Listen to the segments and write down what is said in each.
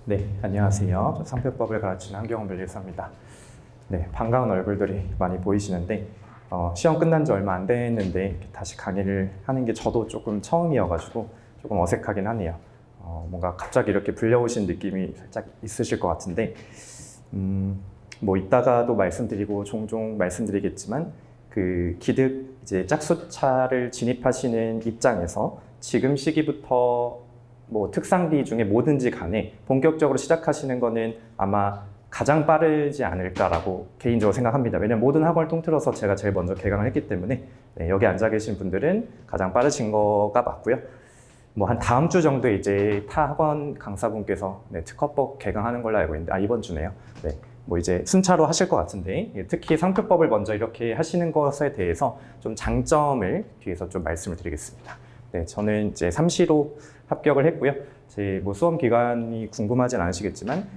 네, 안녕하세요. 저 상표법을 가르치는 한경원 변리사입니다. 네, 반가운 얼굴들이 많이 보이시는데 시험 끝난 지 얼마 안 됐는데 다시 강의를 하는 게 저도 조금 처음이어가지고 조금 어색하긴 하네요. 뭔가 갑자기 이렇게 불려오신 느낌이 살짝 있으실 것 같은데 뭐 이따가도 말씀드리고 종종 말씀드리겠지만 그 기득 이제 짝수차를 진입하시는 입장에서 지금 시기부터 뭐 특상비 중에 뭐든지 간에 본격적으로 시작하시는 거는 아마 가장 빠르지 않을까라고 개인적으로 생각합니다. 왜냐면 모든 학원을 통틀어서 제가 제일 먼저 개강을 했기 때문에 여기 앉아 계신 분들은 가장 빠르신 거가 맞고요. 뭐 한 다음 주 정도에 이제 타 학원 강사분께서 특허법 개강하는 걸로 알고 있는데 이번 주네요. 뭐 이제 순차로 하실 것 같은데 특히 상표법을 먼저 이렇게 하시는 것에 대해서 좀 장점을 뒤에서 좀 말씀을 드리겠습니다. 저는 이제 삼시로 합격을 했고요. 제 뭐 수험 기간이 궁금하진 않으시겠지만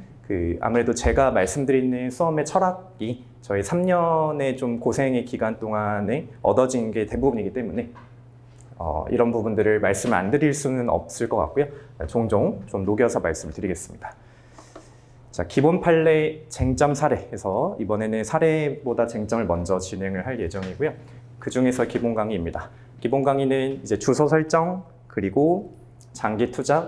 아무래도 제가 말씀드리는 수험의 철학이 저희 3년의 좀 고생의 기간 동안에 얻어진 게 대부분이기 때문에 이런 부분들을 말씀을 안 드릴 수는 없을 것 같고요. 종종 좀 녹여서 말씀을 드리겠습니다. 자, 기본 판례 쟁점 사례에서 이번에는 사례보다 쟁점을 먼저 진행을 할 예정이고요. 그 중에서 기본 강의입니다. 기본 강의는 이제 주소 설정, 그리고 장기 투자,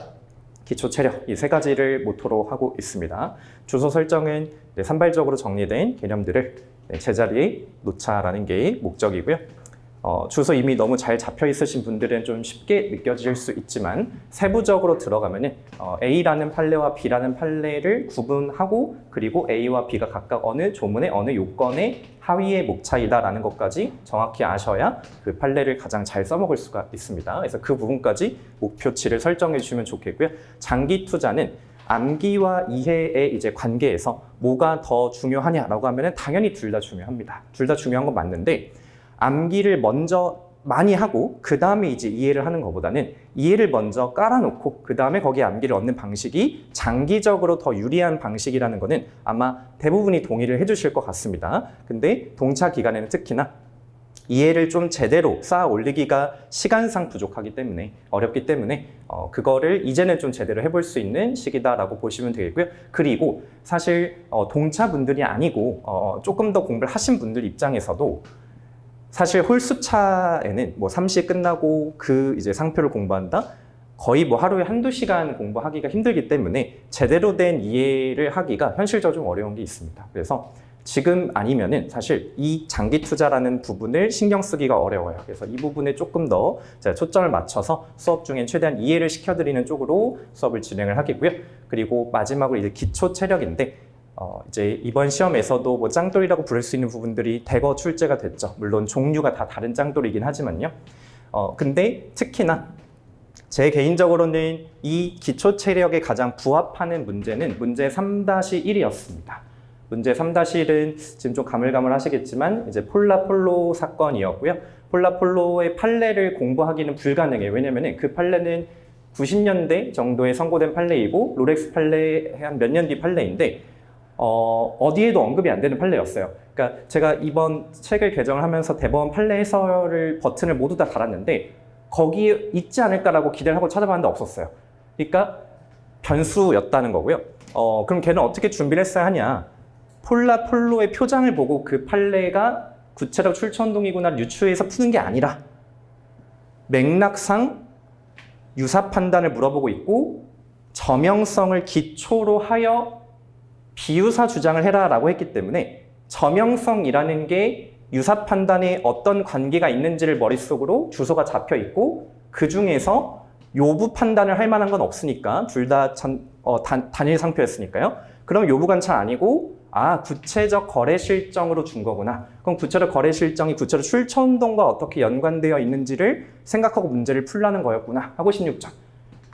기초 체력 이 세 가지를 모토로 하고 있습니다. 주소 설정은 산발적으로 정리된 개념들을 제자리에 놓자라는 게 목적이고요. 주소 이미 너무 잘 잡혀 있으신 분들은 좀 쉽게 느껴질 수 있지만 세부적으로 들어가면은 A라는 판례와 B라는 판례를 구분하고 그리고 A와 B가 각각 어느 조문의 어느 요건의 하위의 목차이다라는 것까지 정확히 아셔야 그 판례를 가장 잘 써먹을 수가 있습니다. 그래서 그 부분까지 목표치를 설정해 주시면 좋겠고요. 장기 투자는 암기와 이해의 이제 관계에서 뭐가 더 중요하냐라고 하면은 당연히 둘 다 중요합니다. 둘 다 중요한 건 맞는데 암기를 먼저 많이 하고 그 다음에 이제 이해를 하는 것보다는 이해를 먼저 깔아놓고 그 다음에 거기에 암기를 얻는 방식이 장기적으로 더 유리한 방식이라는 거는 아마 대부분이 동의를 해주실 것 같습니다. 근데 동차 기간에는 특히나 이해를 좀 제대로 쌓아 올리기가 시간상 부족하기 때문에 어렵기 때문에 그거를 이제는 좀 제대로 해볼 수 있는 시기다라고 보시면 되겠고요. 그리고 사실 동차분들이 아니고 조금 더 공부를 하신 분들 입장에서도 사실 홀수차에는 뭐 3시 끝나고 그 이제 상표를 공부한다? 거의 뭐 하루에 한두 시간 공부하기가 힘들기 때문에 제대로 된 이해를 하기가 현실적으로 좀 어려운 게 있습니다. 그래서 지금 아니면은 사실 이 장기 투자라는 부분을 신경 쓰기가 어려워요. 그래서 이 부분에 조금 더 제가 초점을 맞춰서 수업 중엔 최대한 이해를 시켜드리는 쪽으로 수업을 진행을 하겠고요. 그리고 마지막으로 이제 기초 체력인데 이제 이번 시험에서도 뭐 짱돌이라고 부를 수 있는 부분들이 대거 출제가 됐죠. 물론 종류가 다 다른 짱돌이긴 하지만요. 근데 특히나 제 개인적으로는 이 기초 체력에 가장 부합하는 문제는 문제 3-1이었습니다. 문제 3-1은 지금 좀 가물가물하시겠지만 이제 폴라폴로 사건이었고요. 폴라폴로의 판례를 공부하기는 불가능해요. 왜냐면은 그 판례는 90년대 정도에 선고된 판례이고 롤렉스 판례 한 몇 년 뒤 판례인데 어디에도 언급이 안 되는 판례였어요. 그러니까 제가 이번 책을 개정을 하면서 대법원 판례 해설을 버튼을 모두 다 달았는데 거기에 있지 않을까라고 기대를 하고 찾아봤는데 없었어요. 그러니까 변수였다는 거고요. 그럼 걔는 어떻게 준비를 했어야 하냐? 폴라폴로의 표장을 보고 그 판례가 구체적 출처운동이구나 유추해서 푸는 게 아니라 맥락상 유사 판단을 물어보고 있고 저명성을 기초로 하여 비유사 주장을 해라 라고 했기 때문에 저명성이라는 게 유사 판단에 어떤 관계가 있는지를 머릿속으로 주소가 잡혀 있고 그 중에서 요부 판단을 할 만한 건 없으니까 둘 다 단일 상표였으니까요. 그럼 요부 관찰 아니고 구체적 거래 실정으로 준 거구나. 그럼 구체적 거래 실정이 구체적 출처운동과 어떻게 연관되어 있는지를 생각하고 문제를 풀라는 거였구나 하고 16점.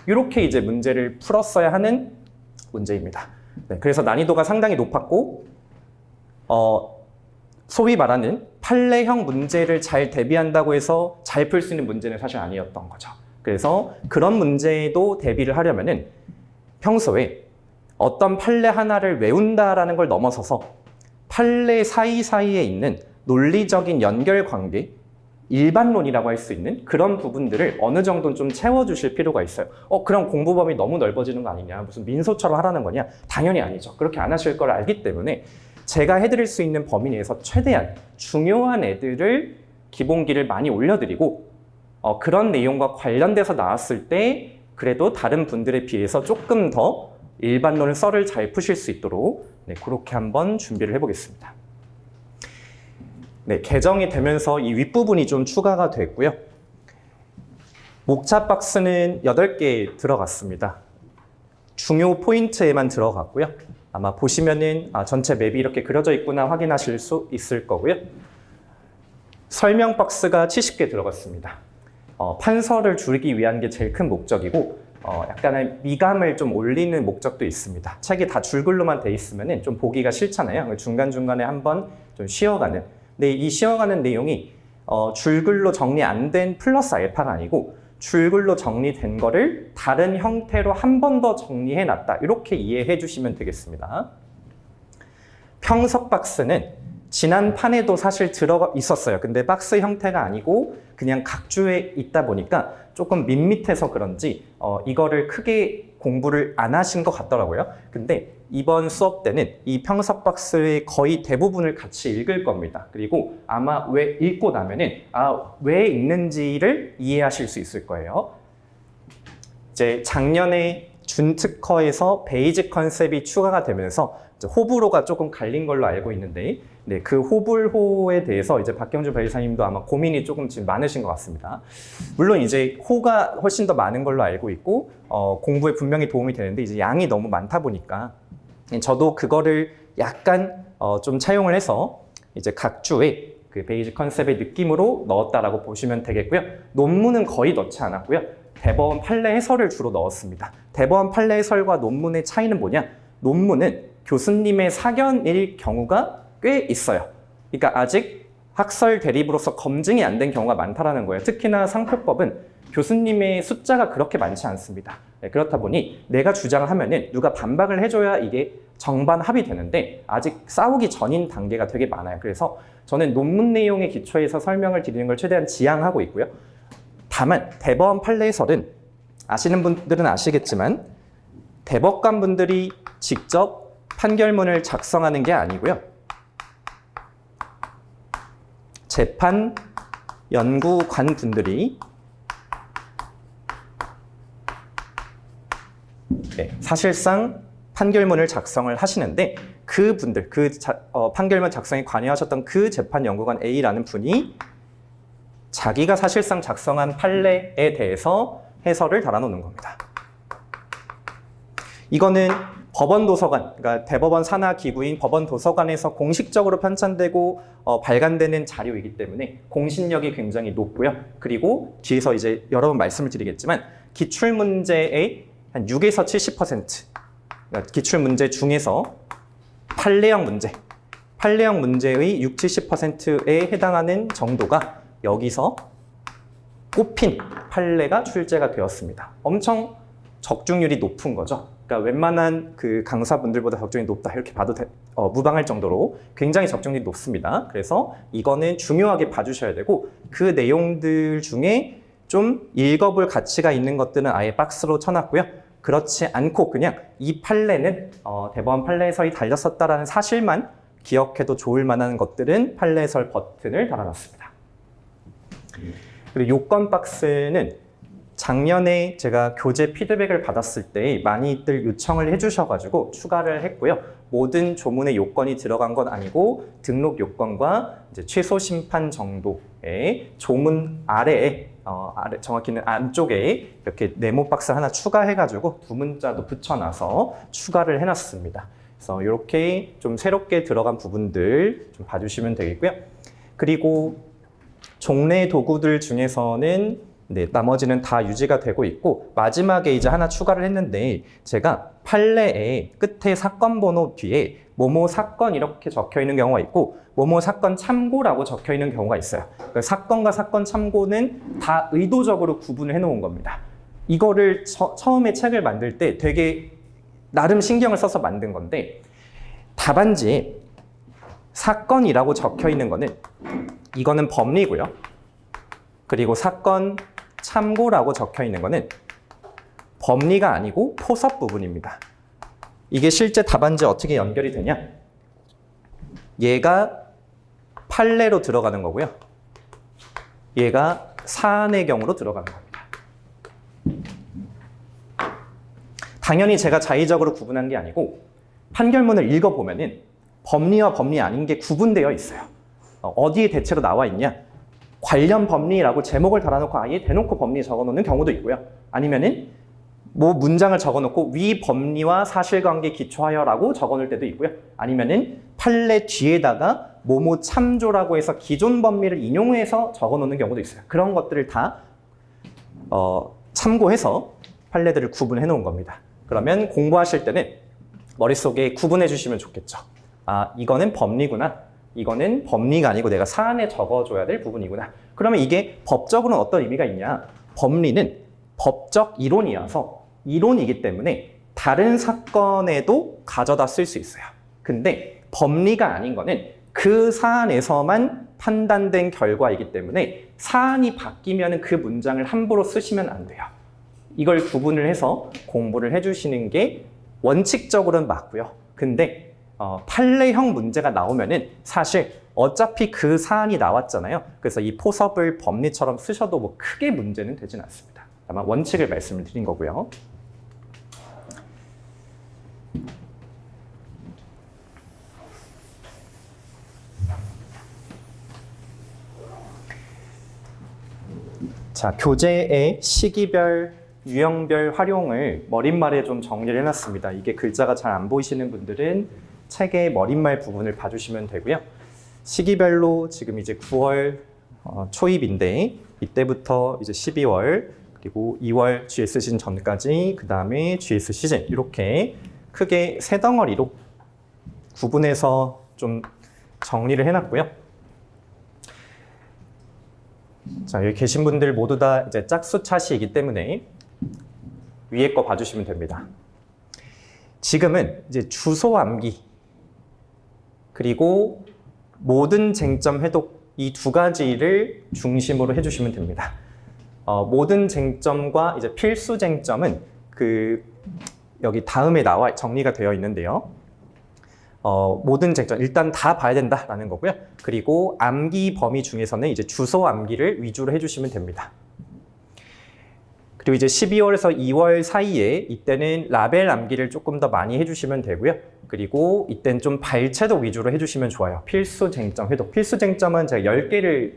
이렇게 이제 문제를 풀었어야 하는 문제입니다. 그래서 난이도가 상당히 높았고 소위 말하는 판례형 문제를 잘 대비한다고 해서 잘 풀 수 있는 문제는 사실 아니었던 거죠. 그래서 그런 문제도 대비를 하려면은 평소에 어떤 판례 하나를 외운다라는 걸 넘어서서 판례 사이사이에 있는 논리적인 연결 관계 일반론이라고 할 수 있는 그런 부분들을 어느 정도는 좀 채워주실 필요가 있어요. 그럼 공부 범위 너무 넓어지는 거 아니냐? 무슨 민소처럼 하라는 거냐? 당연히 아니죠. 그렇게 안 하실 걸 알기 때문에 제가 해드릴 수 있는 범위 내에서 최대한 중요한 애들을 기본기를 많이 올려드리고 그런 내용과 관련돼서 나왔을 때 그래도 다른 분들에 비해서 조금 더 일반론을 썰을 잘 푸실 수 있도록 네, 그렇게 한번 준비를 해보겠습니다. 네, 개정이 되면서 이 윗부분이 좀 추가가 됐고요. 목차 박스는 8개 들어갔습니다. 중요 포인트에만 들어갔고요. 아마 보시면은 전체 맵이 이렇게 그려져 있구나 확인하실 수 있을 거고요. 설명 박스가 70개 들어갔습니다. 판서를 줄이기 위한 게 제일 큰 목적이고 약간의 미감을 좀 올리는 목적도 있습니다. 책이 다 줄글로만 돼 있으면 좀 보기가 싫잖아요. 중간중간에 한번 좀 쉬어가는. 근데 이 쉬어가는 내용이 줄글로 정리 안 된 플러스 알파가 아니고 줄글로 정리된 거를 다른 형태로 한 번 더 정리해 놨다. 이렇게 이해해 주시면 되겠습니다. 평석 박스는 지난 판에도 사실 들어가 있었어요. 근데 박스 형태가 아니고 그냥 각주에 있다 보니까 조금 밋밋해서 그런지 이거를 크게 공부를 안 하신 것 같더라고요. 근데 이번 수업 때는 이 평석 박스의 거의 대부분을 같이 읽을 겁니다. 그리고 아마 왜 읽고 나면은 왜 읽는지를 이해하실 수 있을 거예요. 이제 작년에 준특허에서 베이직 컨셉이 추가가 되면서 호불호가 조금 갈린 걸로 알고 있는데 네, 그 호불호에 대해서 이제 박경주 변호사님도 아마 고민이 조금 지금 많으신 것 같습니다. 물론 이제 호가 훨씬 더 많은 걸로 알고 있고 공부에 분명히 도움이 되는데 이제 양이 너무 많다 보니까 저도 그거를 약간 좀 차용을 해서 이제 각 주에 그 베이직 컨셉의 느낌으로 넣었다라고 보시면 되겠고요. 논문은 거의 넣지 않았고요. 대법원 판례 해설을 주로 넣었습니다. 대법원 판례 해설과 논문의 차이는 뭐냐? 논문은 교수님의 사견일 경우가 꽤 있어요. 그러니까 아직 학설 대립으로서 검증이 안 된 경우가 많다라는 거예요. 특히나 상표법은 교수님의 숫자가 그렇게 많지 않습니다. 네, 그렇다 보니 내가 주장을 하면은 누가 반박을 해줘야 이게 정반 합의되는데 아직 싸우기 전인 단계가 되게 많아요. 그래서 저는 논문 내용에 기초해서 설명을 드리는 걸 최대한 지향하고 있고요. 다만 대법원 판례 해설은 아시는 분들은 아시겠지만 대법관 분들이 직접 판결문을 작성하는 게 아니고요. 재판 연구관 분들이 네, 사실상 판결문을 작성을 하시는데 그분들, 판결문 작성에 관여하셨던 그 재판 연구관 A라는 분이 자기가 사실상 작성한 판례에 대해서 해설을 달아놓는 겁니다. 이거는 법원 도서관, 그러니까 대법원 산하 기구인 법원 도서관에서 공식적으로 편찬되고 발간되는 자료이기 때문에 공신력이 굉장히 높고요. 그리고 뒤에서 이제 여러 번 말씀을 드리겠지만 기출 문제의 한 6에서 70%, 그러니까 기출 문제 중에서 판례형 문제의 6, 70%에 해당하는 정도가 여기서 꼽힌 판례가 출제가 되었습니다. 엄청 적중률이 높은 거죠. 그러니까 웬만한 그 강사분들보다 적중이 높다 이렇게 봐도 무방할 정도로 굉장히 적중률이 높습니다. 그래서 이거는 중요하게 봐주셔야 되고 그 내용들 중에 좀 읽어볼 가치가 있는 것들은 아예 박스로 쳐놨고요. 그렇지 않고 그냥 이 판례는 대법원 판례 해설이 달렸었다라는 사실만 기억해도 좋을 만한 것들은 판례 해설 버튼을 달아놨습니다. 그리고 요건 박스는 작년에 제가 교재 피드백을 받았을 때 많이들 요청을 해주셔가지고 추가를 했고요. 모든 조문의 요건이 들어간 건 아니고 등록 요건과 이제 최소 심판 정도의 조문 아래에 정확히는 안쪽에 이렇게 네모 박스 하나 추가해가지고 두 문자도 붙여놔서 추가를 해놨습니다. 그래서 이렇게 좀 새롭게 들어간 부분들 좀 봐주시면 되겠고요. 그리고 종래 도구들 중에서는 네, 나머지는 다 유지가 되고 있고 마지막에 이제 하나 추가를 했는데 제가 판례의 끝에 사건 번호 뒤에 뭐뭐 사건 이렇게 적혀 있는 경우가 있고 뭐뭐 사건 참고라고 적혀 있는 경우가 있어요. 그러니까 사건과 사건 참고는 다 의도적으로 구분을 해놓은 겁니다. 이거를 처음에 책을 만들 때 되게 나름 신경을 써서 만든 건데 답안지에 사건이라고 적혀 있는 거는 이거는 법리고요. 그리고 사건 참고라고 적혀 있는 거는 법리가 아니고 포섭 부분입니다. 이게 실제 답안지에 어떻게 연결이 되냐? 얘가 판례로 들어가는 거고요. 얘가 사안의 경우로 들어가는 겁니다. 당연히 제가 자의적으로 구분한 게 아니고 판결문을 읽어보면은 법리와 법리 아닌 게 구분되어 있어요. 어디에 대체로 나와 있냐? 관련 법리라고 제목을 달아놓고 아예 대놓고 법리 적어놓는 경우도 있고요. 아니면은 뭐 문장을 적어놓고 위 법리와 사실관계 기초하여라고 적어놓을 때도 있고요. 아니면은 판례 뒤에다가 뭐뭐 참조라고 해서 기존 법리를 인용해서 적어놓는 경우도 있어요. 그런 것들을 다 참고해서 판례들을 구분해 놓은 겁니다. 그러면 공부하실 때는 머릿속에 구분해 주시면 좋겠죠. 아, 이거는 법리구나. 이거는 법리가 아니고 내가 사안에 적어줘야 될 부분이구나. 그러면 이게 법적으로는 어떤 의미가 있냐? 법리는 법적 이론이어서 이론이기 때문에 다른 사건에도 가져다 쓸 수 있어요. 근데 법리가 아닌 거는 그 사안에서만 판단된 결과이기 때문에 사안이 바뀌면 그 문장을 함부로 쓰시면 안 돼요. 이걸 구분을 해서 공부를 해주시는 게 원칙적으로는 맞고요. 근데 판례형 문제가 나오면은 사실 어차피 그 사안이 나왔잖아요. 그래서 이 포섭을 법리처럼 쓰셔도 뭐 크게 문제는 되진 않습니다. 아마 원칙을 말씀을 드린 거고요. 자, 교재의 시기별, 유형별 활용을 머릿말에 좀 정리를 해놨습니다. 이게 글자가 잘 안 보이시는 분들은 책의 머릿말 부분을 봐주시면 되고요. 시기별로 지금 이제 9월 초입인데 이때부터 이제 12월 그리고 2월 GS 시즌 전까지 그 다음에 GS 시즌 이렇게 크게 세 덩어리로 구분해서 좀 정리를 해놨고요. 자, 여기 계신 분들 모두 다 이제 짝수 차시이기 때문에 위에 거 봐주시면 됩니다. 지금은 이제 주소 암기 그리고 모든 쟁점 해독 이 두 가지를 중심으로 해주시면 됩니다. 모든 쟁점과 이제 필수 쟁점은 여기 다음에 나와 정리가 되어 있는데요. 모든 쟁점 일단 다 봐야 된다라는 거고요. 그리고 암기 범위 중에서는 이제 주소 암기를 위주로 해주시면 됩니다. 그리고 이제 12월에서 2월 사이에 이때는 라벨 암기를 조금 더 많이 해주시면 되고요. 그리고 이때는 좀 발췌독 위주로 해주시면 좋아요. 필수 쟁점 회독. 필수 쟁점은 제가 10개를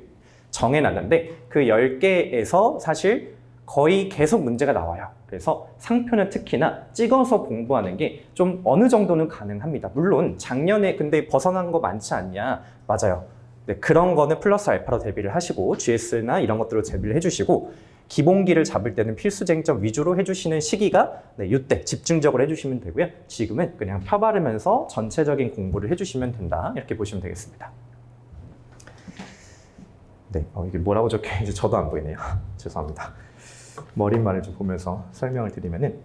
정해놨는데 그 10개에서 사실 거의 계속 문제가 나와요. 그래서 상표는 특히나 찍어서 공부하는 게 좀 어느 정도는 가능합니다. 물론 작년에 근데 벗어난 거 많지 않냐? 맞아요. 네, 그런 거는 플러스 알파로 대비를 하시고 GS나 이런 것들로 대비를 해주시고 기본기를 잡을 때는 필수 쟁점 위주로 해주시는 시기가 이때 집중적으로 해주시면 되고요. 지금은 그냥 펴바르면서 전체적인 공부를 해주시면 된다. 이렇게 보시면 되겠습니다. 네, 이게 뭐라고 적혀있는지 저도 안 보이네요. 죄송합니다. 머릿말을 좀 보면서 설명을 드리면은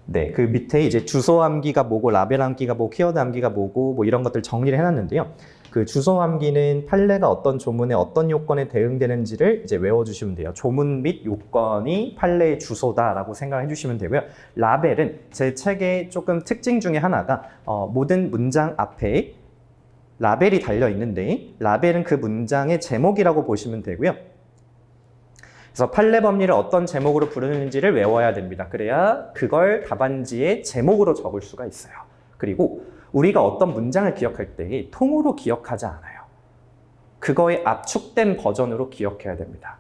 네, 그 밑에 이제 주소 암기가 뭐고 라벨 암기가 뭐고 키워드 암기가 뭐고 뭐 이런 것들 정리를 해놨는데요. 그 주소 암기는 판례가 어떤 조문에 어떤 요건에 대응되는지를 이제 외워주시면 돼요. 조문 및 요건이 판례의 주소다라고 생각해 주시면 되고요. 라벨은 제 책의 조금 특징 중에 하나가 모든 문장 앞에 라벨이 달려 있는데 라벨은 그 문장의 제목이라고 보시면 되고요. 그래서 판례 법리를 어떤 제목으로 부르는지를 외워야 됩니다. 그래야 그걸 답안지에 제목으로 적을 수가 있어요. 그리고 우리가 어떤 문장을 기억할 때 통으로 기억하지 않아요. 그거의 압축된 버전으로 기억해야 됩니다.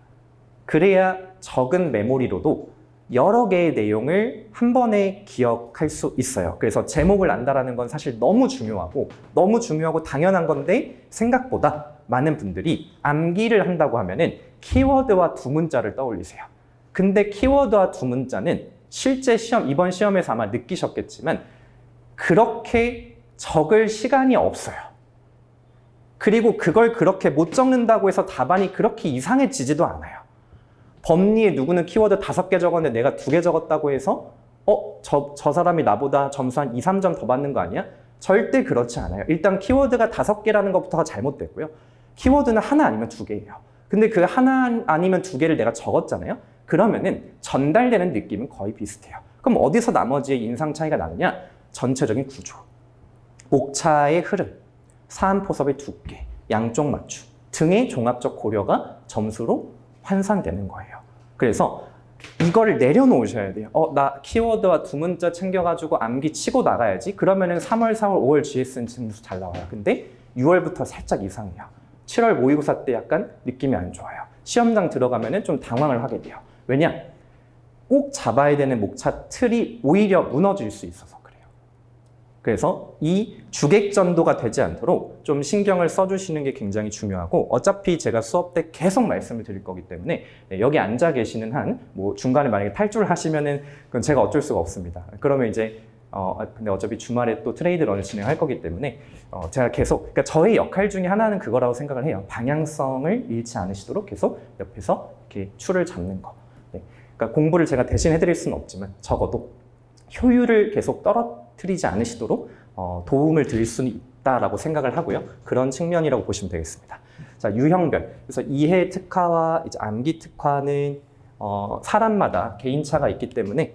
그래야 적은 메모리로도 여러 개의 내용을 한 번에 기억할 수 있어요. 그래서 제목을 안다라는 건 사실 너무 중요하고 당연한 건데 생각보다 많은 분들이 암기를 한다고 하면은 키워드와 두 문자를 떠올리세요. 근데 키워드와 두 문자는 실제 이번 시험에서 아마 느끼셨겠지만 그렇게 적을 시간이 없어요. 그리고 그걸 그렇게 못 적는다고 해서 답안이 그렇게 이상해지지도 않아요. 법리에 누구는 키워드 5개 적었는데 내가 2개 적었다고 해서 저 사람이 나보다 점수 한 2, 3점 더 받는 거 아니야? 절대 그렇지 않아요. 일단 키워드가 5개라는 것부터가 잘못됐고요. 키워드는 하나 아니면 2개예요. 근데 그 하나 아니면 2개를 내가 적었잖아요. 그러면은 전달되는 느낌은 거의 비슷해요. 그럼 어디서 나머지의 인상 차이가 나느냐? 전체적인 구조, 목차의 흐름, 사안포섭의 두께, 양쪽 맞춤 등의 종합적 고려가 점수로 환산되는 거예요. 그래서 이걸 내려놓으셔야 돼요. 나 키워드와 2문자 챙겨가지고 암기 치고 나가야지. 그러면은 3월, 4월, 5월 GS는 점수 잘 나와요. 근데 6월부터 살짝 이상해요. 7월 모의고사 때 약간 느낌이 안 좋아요. 시험장 들어가면은 좀 당황을 하게 돼요. 왜냐? 꼭 잡아야 되는 목차 틀이 오히려 무너질 수 있어서 그래요. 그래서 이 주객전도가 되지 않도록 좀 신경을 써주시는 게 굉장히 중요하고, 어차피 제가 수업 때 계속 말씀을 드릴 거기 때문에 여기 앉아 계시는 한 뭐 중간에 만약에 탈주를 하시면은 그건 제가 어쩔 수가 없습니다. 그러면 이제 근데 어차피 주말에 또 트레이드 런을 진행할 거기 때문에 제가 계속, 그러니까 저의 역할 중에 하나는 그거라고 생각을 해요. 방향성을 잃지 않으시도록 계속 옆에서 이렇게 추를 잡는 거. 네. 그러니까 공부를 제가 대신 해드릴 수는 없지만 적어도 효율을 계속 떨어뜨리지 않으시도록 도움을 드릴 수는 있다라고 생각을 하고요. 그런 측면이라고 보시면 되겠습니다. 자, 유형별. 그래서 이해 특화와 이제 암기 특화는 사람마다 개인차가 있기 때문에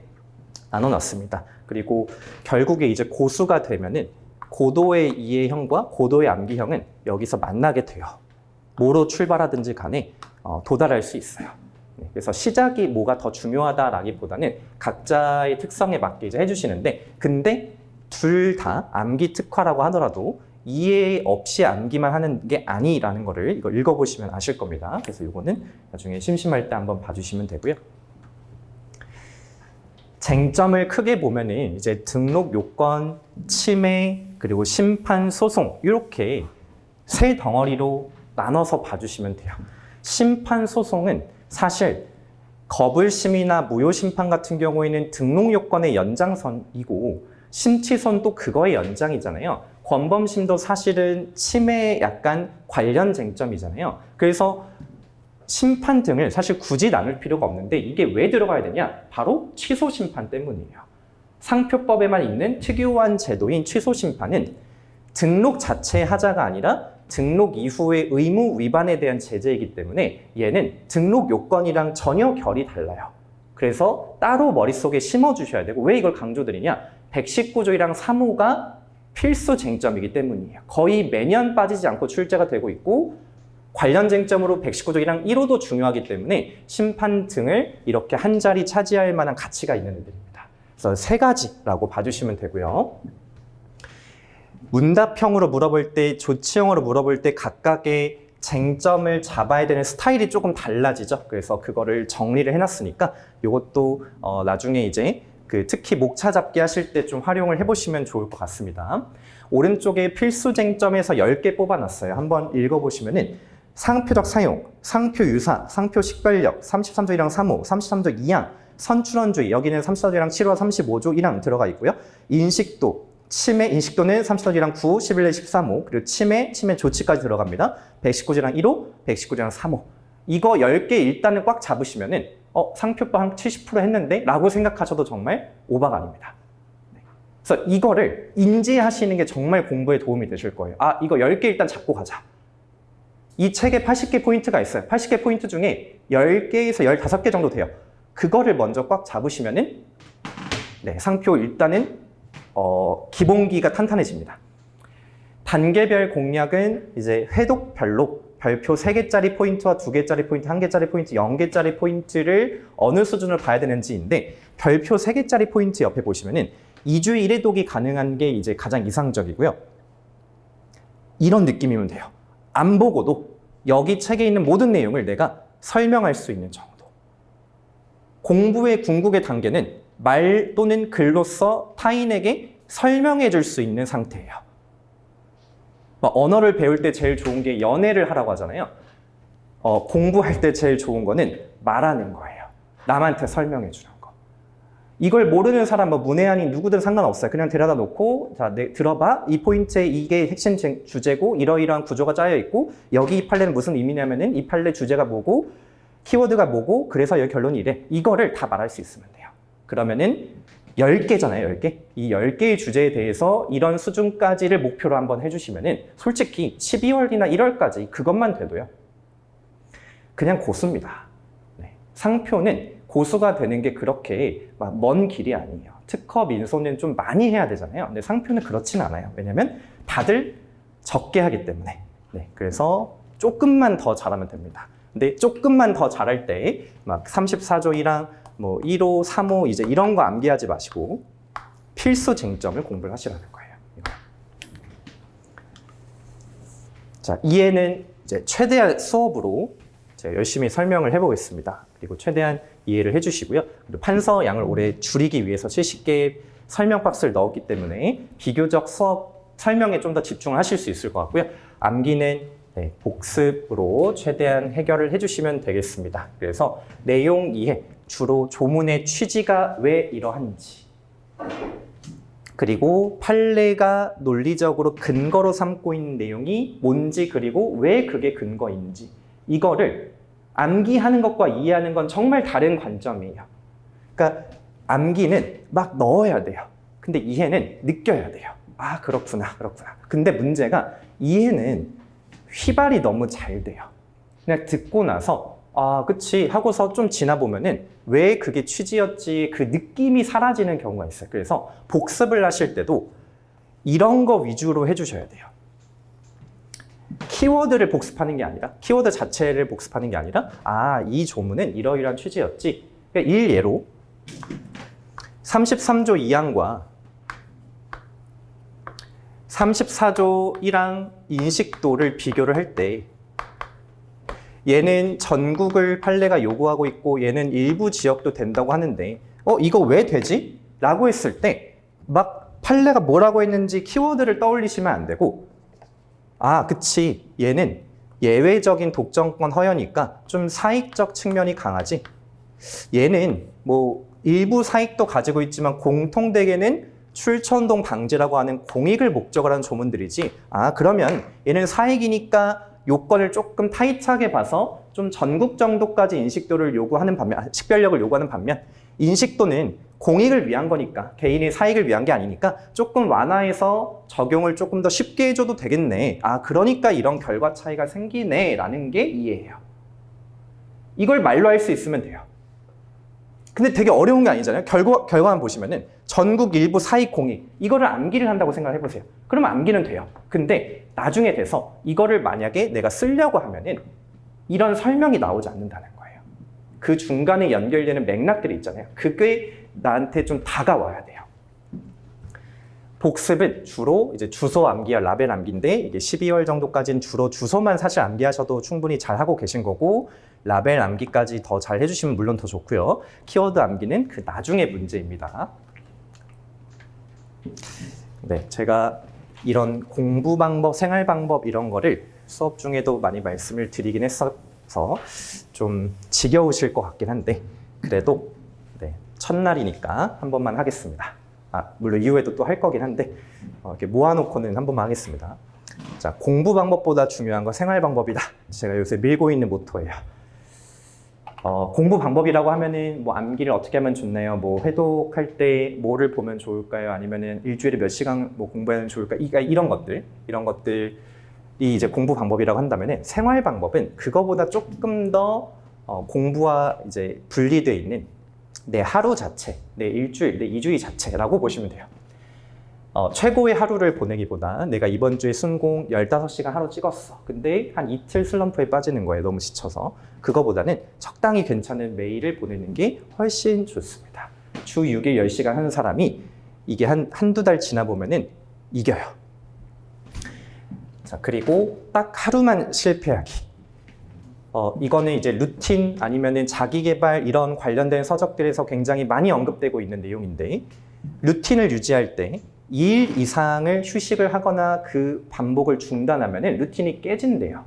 나눠놨습니다. 그리고 결국에 이제 고수가 되면은 고도의 이해형과 고도의 암기형은 여기서 만나게 돼요. 뭐로 출발하든지 간에 도달할 수 있어요. 네, 그래서 시작이 뭐가 더 중요하다라기보다는 각자의 특성에 맞게 이제 해주시는데, 근데 둘 다 암기 특화라고 하더라도 이해 없이 암기만 하는 게 아니라는 거를 이거 읽어보시면 아실 겁니다. 그래서 이거는 나중에 심심할 때 한번 봐주시면 되고요. 쟁점을 크게 보면은 이제 등록 요건, 침해, 그리고 심판, 소송 이렇게 세 덩어리로 나눠서 봐주시면 돼요. 심판, 소송은 사실 거불심이나 무효심판 같은 경우에는 등록 요건의 연장선이고, 심치선도 그거의 연장이잖아요. 권범심도 사실은 침해에 약간 관련 쟁점이잖아요. 그래서 심판 등을 사실 굳이 나눌 필요가 없는데, 이게 왜 들어가야 되냐? 바로 취소심판 때문이에요. 상표법에만 있는 특유한 제도인 취소심판은 등록 자체의 하자가 아니라 등록 이후의 의무 위반에 대한 제재이기 때문에 얘는 등록 요건이랑 전혀 결이 달라요. 그래서 따로 머릿속에 심어주셔야 되고, 왜 이걸 강조드리냐? 119조이랑 3호가 필수 쟁점이기 때문이에요. 거의 매년 빠지지 않고 출제가 되고 있고, 관련 쟁점으로 119조이랑 1호도 중요하기 때문에 심판 등을 이렇게 한 자리 차지할 만한 가치가 있는 애들입니다. 그래서 세 가지라고 봐주시면 되고요. 문답형으로 물어볼 때, 조치형으로 물어볼 때 각각의 쟁점을 잡아야 되는 스타일이 조금 달라지죠. 그래서 그거를 정리를 해놨으니까 이것도 나중에 이제 특히 목차 잡기 하실 때 좀 활용을 해보시면 좋을 것 같습니다. 오른쪽에 필수 쟁점에서 10개 뽑아놨어요. 한번 읽어보시면은 상표적 사용, 상표 유사, 상표 식별력, 33조 1항 3호, 33조 2항, 선출원주의, 여기는 34조 1항 7호, 35조 1항 들어가 있고요. 인식도, 침해, 인식도는 34조 1항 9호, 11조 13호, 그리고 침해 조치까지 들어갑니다. 119조 1항 1호, 119조 1항 3호. 이거 10개 일단은 꽉 잡으시면은 상표법 한 70% 했는데? 라고 생각하셔도 정말 오바가 아닙니다. 그래서 이거를 인지하시는 게 정말 공부에 도움이 되실 거예요. 이거 10개 일단 잡고 가자. 이 책에 80개 포인트가 있어요. 80개 포인트 중에 10개에서 15개 정도 돼요. 그거를 먼저 꽉 잡으시면은 상표 일단은 기본기가 탄탄해집니다. 단계별 공략은 이제 회독별로 별표 3개짜리 포인트와 2개짜리 포인트, 1개짜리 포인트, 0개짜리 포인트를 어느 수준을 봐야 되는지인데, 별표 3개짜리 포인트 옆에 보시면은 2주에 1회독이 가능한 게 이제 가장 이상적이고요. 이런 느낌이면 돼요. 안 보고도 여기 책에 있는 모든 내용을 내가 설명할 수 있는 정도. 공부의 궁극의 단계는 말 또는 글로써 타인에게 설명해 줄 수 있는 상태예요. 언어를 배울 때 제일 좋은 게 연애를 하라고 하잖아요. 공부할 때 제일 좋은 거는 말하는 거예요. 남한테 설명해 주는 거. 이걸 모르는 사람, 문외한인 누구든 상관없어요. 그냥 데려다 놓고, 자, 들어봐. 이 포인트에 이게 핵심 주제고, 이러이러한 구조가 짜여 있고, 여기 이 판례는 무슨 의미냐면은 이 판례 주제가 뭐고, 키워드가 뭐고, 그래서 여기 결론이 이래. 이거를 다 말할 수 있으면 돼요. 그러면은 10개잖아요, 10개. 이 10개의 주제에 대해서 이런 수준까지를 목표로 한번 해주시면은 솔직히 12월이나 1월까지 그것만 돼도요. 그냥 고수입니다. 네. 상표는 고수가 되는 게 그렇게 막 먼 길이 아니에요. 특허 민소는 좀 많이 해야 되잖아요. 근데 상표는 그렇진 않아요. 왜냐면 다들 적게 하기 때문에. 네. 그래서 조금만 더 잘하면 됩니다. 근데 조금만 더 잘할 때 막 34조 1항 뭐 1호, 3호 이제 이런 거 암기하지 마시고 필수 쟁점을 공부를 하시라는 거예요. 이거. 자, 이해는 이제 최대한 수업으로 제가 열심히 설명을 해보겠습니다. 그리고 최대한 이해를 해주시고요. 그리고 판서 양을 올해 줄이기 위해서 70개 설명 박스를 넣었기 때문에 비교적 수업 설명에 좀 더 집중을 하실 수 있을 것 같고요. 암기는 네, 복습으로 최대한 해결을 해주시면 되겠습니다. 그래서 내용 이해, 주로 조문의 취지가 왜 이러한지, 그리고 판례가 논리적으로 근거로 삼고 있는 내용이 뭔지, 그리고 왜 그게 근거인지, 이거를 암기하는 것과 이해하는 건 정말 다른 관점이에요. 그러니까 암기는 막 넣어야 돼요. 근데 이해는 느껴야 돼요. 아, 그렇구나, 그렇구나. 근데 문제가 이해는 휘발이 너무 잘 돼요. 그냥 듣고 나서 아, 그치 하고서 좀 지나 보면은 왜 그게 취지였지 그 느낌이 사라지는 경우가 있어요. 그래서 복습을 하실 때도 이런 거 위주로 해주셔야 돼요. 키워드를 복습하는 게 아니라, 키워드 자체를 복습하는 게 아니라, 아, 이 조문은 이러이러한 취지였지. 그러니까 일예로 33조 2항과 34조 1항 인식도를 비교를 할 때 얘는 전국을 판례가 요구하고 있고 얘는 일부 지역도 된다고 하는데 이거 왜 되지? 라고 했을 때 막 판례가 뭐라고 했는지 키워드를 떠올리시면 안 되고 아, 그치. 얘는 예외적인 독점권 허여니까 좀 사익적 측면이 강하지. 얘는 뭐 일부 사익도 가지고 있지만 공통되게는 출천동 방지라고 하는 공익을 목적으로 하는 조문들이지. 아, 그러면 얘는 사익이니까 요건을 조금 타이트하게 봐서 좀 전국 정도까지 인식도를 요구하는 반면, 식별력을 요구하는 반면 인식도는 공익을 위한 거니까 개인의 사익을 위한 게 아니니까 조금 완화해서 적용을 조금 더 쉽게 해줘도 되겠네. 아, 그러니까 이런 결과 차이가 생기네 라는 게 이해예요. 이걸 말로 할 수 있으면 돼요. 근데 되게 어려운 게 아니잖아요. 결과만 보시면은 전국 일부 사익 공익 이거를 암기를 한다고 생각을 해보세요. 그러면 암기는 돼요. 근데 나중에 돼서 이거를 만약에 내가 쓰려고 하면은 이런 설명이 나오지 않는다는 거예요. 그 중간에 연결되는 맥락들이 있잖아요. 그게 나한테 좀 다가와야 돼요. 복습은 주로 이제 주소 암기와 라벨 암기인데 이게 12월 정도까지는 주로 주소만 사실 암기하셔도 충분히 잘 하고 계신 거고 라벨 암기까지 더 잘 해주시면 물론 더 좋고요. 키워드 암기는 그 나중에 문제입니다. 네, 제가 이런 공부 방법, 생활 방법 이런 거를 수업 중에도 많이 말씀을 드리긴 했어서 좀 지겨우실 것 같긴 한데 그래도 네, 첫날이니까 한 번만 하겠습니다. 아, 물론 이후에도 또 할 거긴 한데 이렇게 모아놓고는 한 번만 하겠습니다. 자, 공부 방법보다 중요한 건 생활 방법이다. 제가 요새 밀고 있는 모토예요. 공부 방법이라고 하면은 뭐 암기를 어떻게 하면 좋나요? 뭐 회독할 때 뭐를 보면 좋을까요? 아니면은 일주일에 몇 시간 뭐 공부하면 좋을까? 이런 것들이 이제 공부 방법이라고 한다면은 생활 방법은 그거보다 조금 더 공부와 이제 분리되어 있는 내 하루 자체, 내 일주일, 내 2주일 자체라고 보시면 돼요. 최고의 하루를 보내기보다 내가 이번 주에 순공 15시간 하루 찍었어. 근데 한 이틀 슬럼프에 빠지는 거예요. 너무 지쳐서. 그거보다는 적당히 괜찮은 매일을 보내는 게 훨씬 좋습니다. 주 6일 10시간 하는 사람이 이게 한두 달 지나 보면은 이겨요. 자, 그리고 딱 하루만 실패하기. 이거는 이제 루틴 아니면은 자기계발 이런 관련된 서적들에서 굉장히 많이 언급되고 있는 내용인데 루틴을 유지할 때 2일 이상을 휴식을 하거나 그 반복을 중단하면은 루틴이 깨진대요.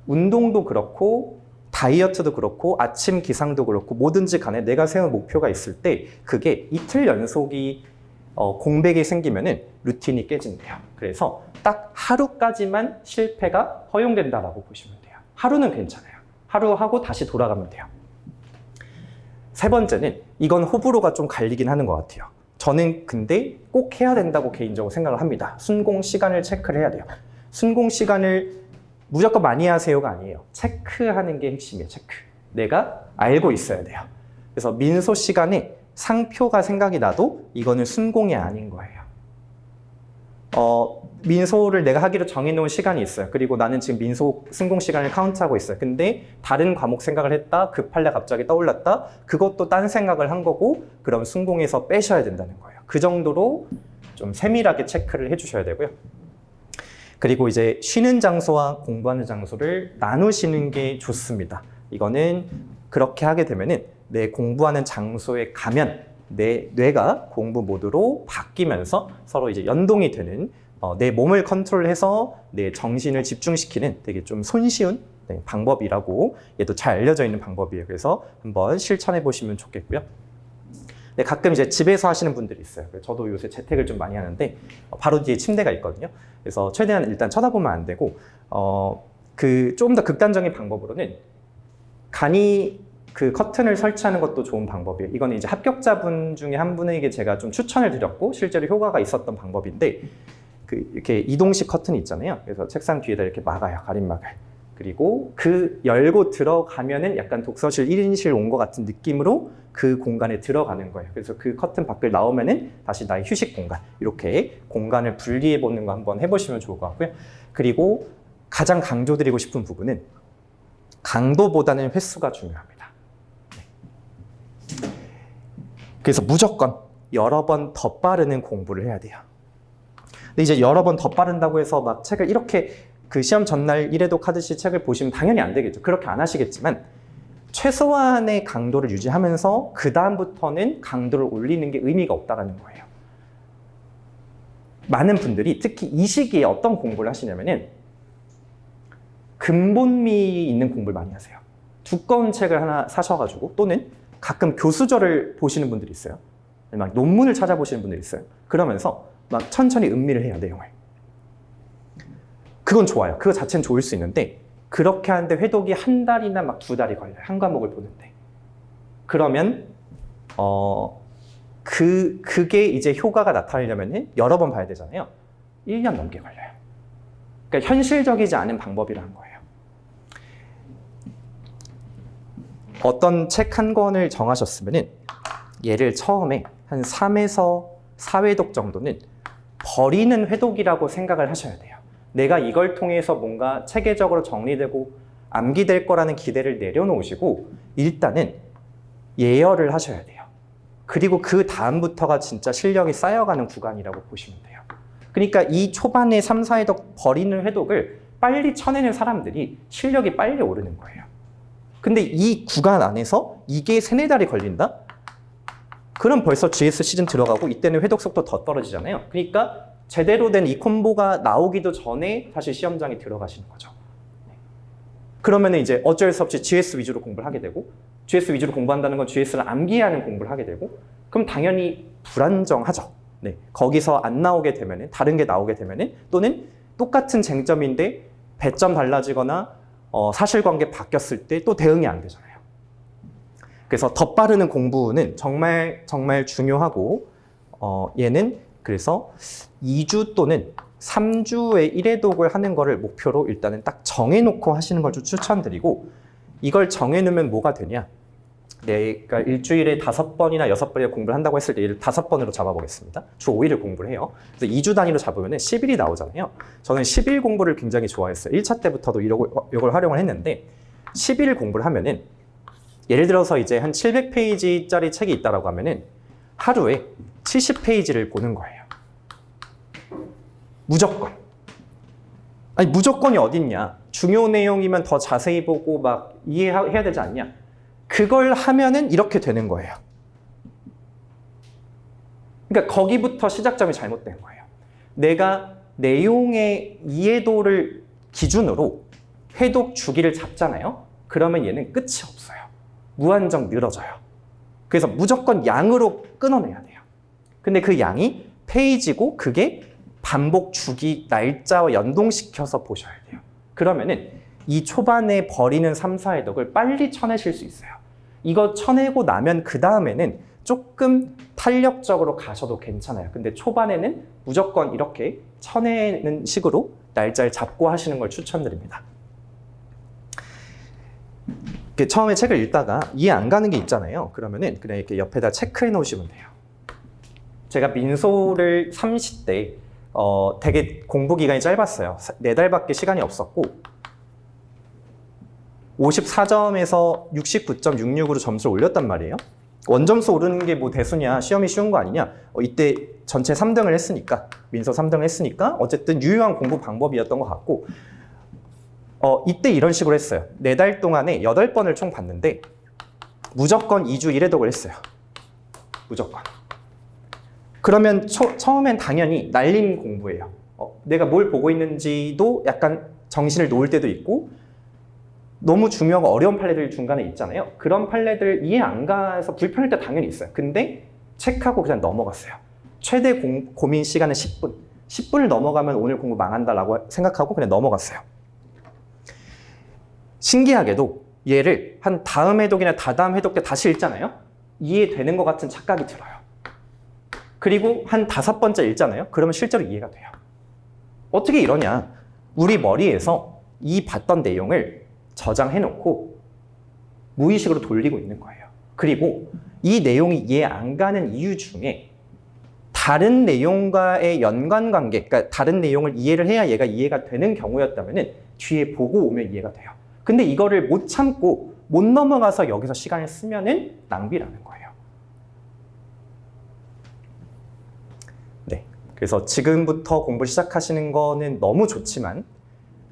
운동도 그렇고 다이어트도 그렇고 아침 기상도 그렇고 뭐든지 간에 내가 세운 목표가 있을 때 그게 이틀 연속이 공백이 생기면은 루틴이 깨진대요. 그래서 딱 하루까지만 실패가 허용된다라고 보시면 돼요. 하루는 괜찮아요. 하루 하고 다시 돌아가면 돼요. 세 번째는 이건 호불호가 좀 갈리긴 하는 것 같아요. 저는 근데 꼭 해야 된다고 개인적으로 생각을 합니다. 순공 시간을 체크를 해야 돼요. 순공 시간을 무조건 많이 하세요가 아니에요. 체크하는 게 핵심이에요. 체크. 내가 알고 있어야 돼요. 그래서 민소 시간에 상표가 생각이 나도 이거는 순공이 아닌 거예요. 민소를 내가 하기로 정해놓은 시간이 있어요. 그리고 나는 지금 민소 순공 시간을 카운트하고 있어요. 근데 다른 과목 생각을 했다, 급할래 갑자기 떠올랐다, 그것도 딴 생각을 한 거고, 그럼 순공에서 빼셔야 된다는 거예요. 그 정도로 좀 세밀하게 체크를 해주셔야 되고요. 그리고 이제 쉬는 장소와 공부하는 장소를 나누시는 게 좋습니다. 이거는 그렇게 하게 되면은 내 공부하는 장소에 가면 내 뇌가 공부 모드로 바뀌면서 서로 이제 연동이 되는 내 몸을 컨트롤해서 내 정신을 집중시키는 되게 좀 손쉬운 방법이라고 얘도 잘 알려져 있는 방법이에요. 그래서 한번 실천해 보시면 좋겠고요. 네, 가끔 이제 집에서 하시는 분들이 있어요. 저도 요새 재택을 좀 많이 하는데 바로 뒤에 침대가 있거든요. 그래서 최대한 일단 쳐다보면 안 되고 좀 더 극단적인 방법으로는 간이 그 커튼을 설치하는 것도 좋은 방법이에요. 이거는 이제 합격자분 중에 한 분에게 제가 좀 추천을 드렸고 실제로 효과가 있었던 방법인데 이렇게 이동식 커튼이 있잖아요. 그래서 책상 뒤에다 이렇게 막아요. 가림막을. 그리고 그 열고 들어가면은 약간 독서실 1인실 온 것 같은 느낌으로 그 공간에 들어가는 거예요. 그래서 그 커튼 밖을 나오면은 다시 나의 휴식 공간. 이렇게 공간을 분리해 보는 거 한번 해보시면 좋을 것 같고요. 그리고 가장 강조드리고 싶은 부분은 강도보다는 횟수가 중요합니다. 그래서 무조건 여러 번 덧바르는 공부를 해야 돼요. 근데 이제 여러 번 덧바른다고 해서 막 책을 이렇게 그 시험 전날 일회독 하듯이 책을 보시면 당연히 안 되겠죠. 그렇게 안 하시겠지만 최소한의 강도를 유지하면서 그 다음부터는 강도를 올리는 게 의미가 없다는 거예요. 많은 분들이 특히 이 시기에 어떤 공부를 하시냐면은 근본미 있는 공부를 많이 하세요. 두꺼운 책을 하나 사셔가지고 또는 가끔 교수저를 보시는 분들이 있어요. 막 논문을 찾아보시는 분들이 있어요. 그러면서 막 천천히 음미를 해요, 내용을. 그건 좋아요. 그거 자체는 좋을 수 있는데 그렇게 하는데 회독이 한 달이나 막 2달이 걸려요. 한 과목을 보는데. 그러면 그게 이제 효과가 나타나려면 여러 번 봐야 되잖아요. 1년 넘게 걸려요. 그러니까 현실적이지 않은 방법이라는 거예요. 어떤 책 한 권을 정하셨으면은 얘를 처음에 한 3에서 4회독 정도는 버리는 회독이라고 생각을 하셔야 돼요. 내가 이걸 통해서 뭔가 체계적으로 정리되고 암기될 거라는 기대를 내려놓으시고 일단은 예열을 하셔야 돼요. 그리고 그 다음부터가 진짜 실력이 쌓여가는 구간이라고 보시면 돼요. 그러니까 이 초반에 3, 4회독 버리는 회독을 빨리 쳐내는 사람들이 실력이 빨리 오르는 거예요. 근데 이 구간 안에서 이게 3, 4달이 걸린다? 그럼 벌써 GS 시즌 들어가고 이때는 회독 속도 더 떨어지잖아요. 그러니까 제대로 된 이 콤보가 나오기도 전에 다시 시험장에 들어가시는 거죠. 그러면 이제 어쩔 수 없이 GS 위주로 공부를 하게 되고 GS 위주로 공부한다는 건 GS를 암기하는 공부를 하게 되고 그럼 당연히 불안정하죠. 네, 거기서 안 나오게 되면은 다른 게 나오게 되면은 또는 똑같은 쟁점인데 배점 달라지거나 사실관계 바뀌었을 때 또 대응이 안 되잖아요. 그래서 덧바르는 공부는 정말 정말 중요하고 얘는 그래서 2주 또는 3주에 1회독을 하는 거를 목표로 일단은 딱 정해놓고 하시는 걸 좀 추천드리고 이걸 정해놓으면 뭐가 되냐? 내가 일주일에 5번이나 6번이나 공부를 한다고 했을 때 얘를 5번으로 잡아보겠습니다. 주 5일을 공부를 해요. 그래서 2주 단위로 잡으면 10일이 나오잖아요. 저는 10일 공부를 굉장히 좋아했어요. 1차 때부터도 이걸 활용을 했는데 10일 공부를 하면은 예를 들어서 이제 한 700페이지짜리 책이 있다라고 하면은 하루에 70페이지를 보는 거예요. 무조건. 아니 무조건이 어딨냐? 중요 내용이면 더 자세히 보고 막 이해해야 되지 않냐? 그걸 하면은 이렇게 되는 거예요. 그러니까 거기부터 시작점이 잘못된 거예요. 내가 내용의 이해도를 기준으로 회독 주기를 잡잖아요. 그러면 얘는 끝이 없어요. 무한정 늘어져요. 그래서 무조건 양으로 끊어내야 돼요. 근데 그 양이 페이지고 그게 반복 주기 날짜와 연동시켜서 보셔야 돼요. 그러면은 이 초반에 버리는 3, 4회독을 빨리 쳐내실 수 있어요. 이거 쳐내고 나면 그 다음에는 조금 탄력적으로 가셔도 괜찮아요. 근데 초반에는 무조건 이렇게 쳐내는 식으로 날짜를 잡고 하시는 걸 추천드립니다. 처음에 책을 읽다가 이해 안 가는 게 있잖아요. 그러면은 그냥 이렇게 옆에다 체크해 놓으시면 돼요. 제가 민소를 30대 되게 공부 기간이 짧았어요. 4달밖에 시간이 없었고 54점에서 69.66으로 점수를 올렸단 말이에요. 원점수 오르는 게 뭐 대수냐, 시험이 쉬운 거 아니냐. 이때 전체 3등을 했으니까, 민서 3등을 했으니까 어쨌든 유효한 공부 방법이었던 것 같고 이때 이런 식으로 했어요. 4달 동안에 8번을 총 봤는데 무조건 2주 1회독을 했어요. 무조건. 그러면 처음엔 당연히 날림 공부예요. 내가 뭘 보고 있는지도 약간 정신을 놓을 때도 있고 너무 중요하고 어려운 판례들 중간에 있잖아요. 그런 판례들 이해 안 가서 불편할 때 당연히 있어요. 근데 체크하고 그냥 넘어갔어요. 최대 고민 시간은 10분. 10분을 넘어가면 오늘 공부 망한다라고 생각하고 그냥 넘어갔어요. 신기하게도 얘를 한 다음 해독이나 다다음 해독 때 다시 읽잖아요. 이해되는 것 같은 착각이 들어요. 그리고 한 5번째 읽잖아요. 그러면 실제로 이해가 돼요. 어떻게 이러냐? 우리 머리에서 이 봤던 내용을 저장해놓고 무의식으로 돌리고 있는 거예요. 그리고 이 내용이 이해 안 가는 이유 중에 다른 내용과의 연관관계, 그러니까 다른 내용을 이해를 해야 얘가 이해가 되는 경우였다면 뒤에 보고 오면 이해가 돼요. 근데 이거를 못 참고 못 넘어가서 여기서 시간을 쓰면은 낭비라는 거예요. 네. 그래서 지금부터 공부 시작하시는 거는 너무 좋지만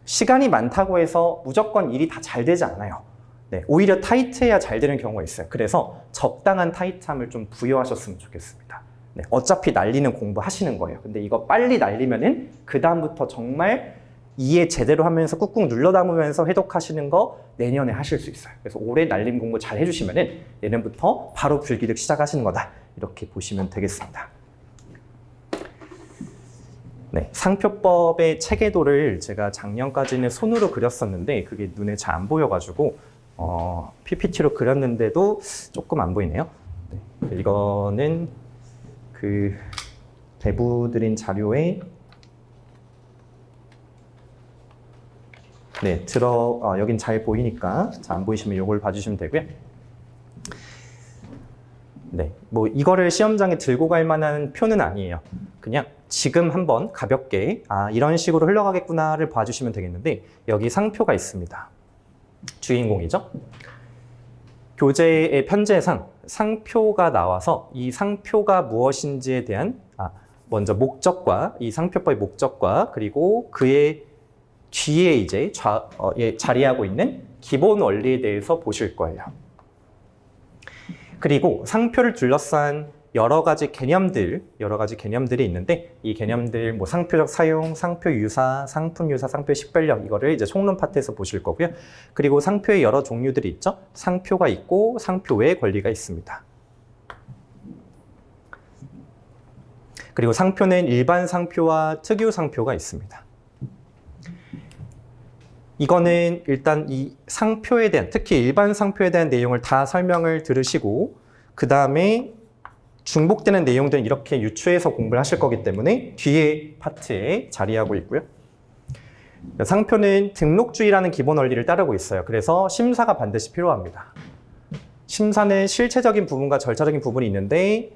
시간이 많다고 해서 무조건 일이 다 잘 되지 않아요. 네. 오히려 타이트해야 잘 되는 경우가 있어요. 그래서 적당한 타이트함을 좀 부여하셨으면 좋겠습니다. 네. 어차피 날리는 공부 하시는 거예요. 근데 이거 빨리 날리면은 그다음부터 정말 이해 제대로 하면서 꾹꾹 눌러 담으면서 해독하시는 거 내년에 하실 수 있어요. 그래서 올해 날림 공부 잘 해주시면은 내년부터 바로 불기득 시작하시는 거다. 이렇게 보시면 되겠습니다. 네, 상표법의 체계도를 제가 작년까지는 손으로 그렸었는데 그게 눈에 잘 안 보여가지고 PPT로 그렸는데도 조금 안 보이네요. 네, 이거는 그 배부드린 자료에 네, 여긴 잘 보이니까 잘 안 보이시면 이걸 봐주시면 되고요. 네, 뭐 이거를 시험장에 들고 갈 만한 표는 아니에요. 그냥 지금 한번 가볍게 이런 식으로 흘러가겠구나를 봐주시면 되겠는데 여기 상표가 있습니다. 주인공이죠. 교재의 편제상 상표가 나와서 이 상표가 무엇인지에 대한 먼저 목적과 이 상표법의 목적과 그리고 그의 뒤에 이제 자리하고 있는 기본 원리에 대해서 보실 거예요. 그리고 상표를 둘러싼 여러 가지 개념들이 있는데 이 개념들 뭐 상표적 사용, 상표 유사, 상품 유사, 상표 식별력 이거를 이제 총론 파트에서 보실 거고요. 그리고 상표의 여러 종류들이 있죠. 상표가 있고 상표 외의 권리가 있습니다. 그리고 상표는 일반 상표와 특유 상표가 있습니다. 이거는 일단 이 상표에 대한, 특히 일반 상표에 대한 내용을 다 설명을 들으시고 그 다음에 중복되는 내용들은 이렇게 유추해서 공부를 하실 거기 때문에 뒤에 파트에 자리하고 있고요. 상표는 등록주의라는 기본 원리를 따르고 있어요. 그래서 심사가 반드시 필요합니다. 심사는 실체적인 부분과 절차적인 부분이 있는데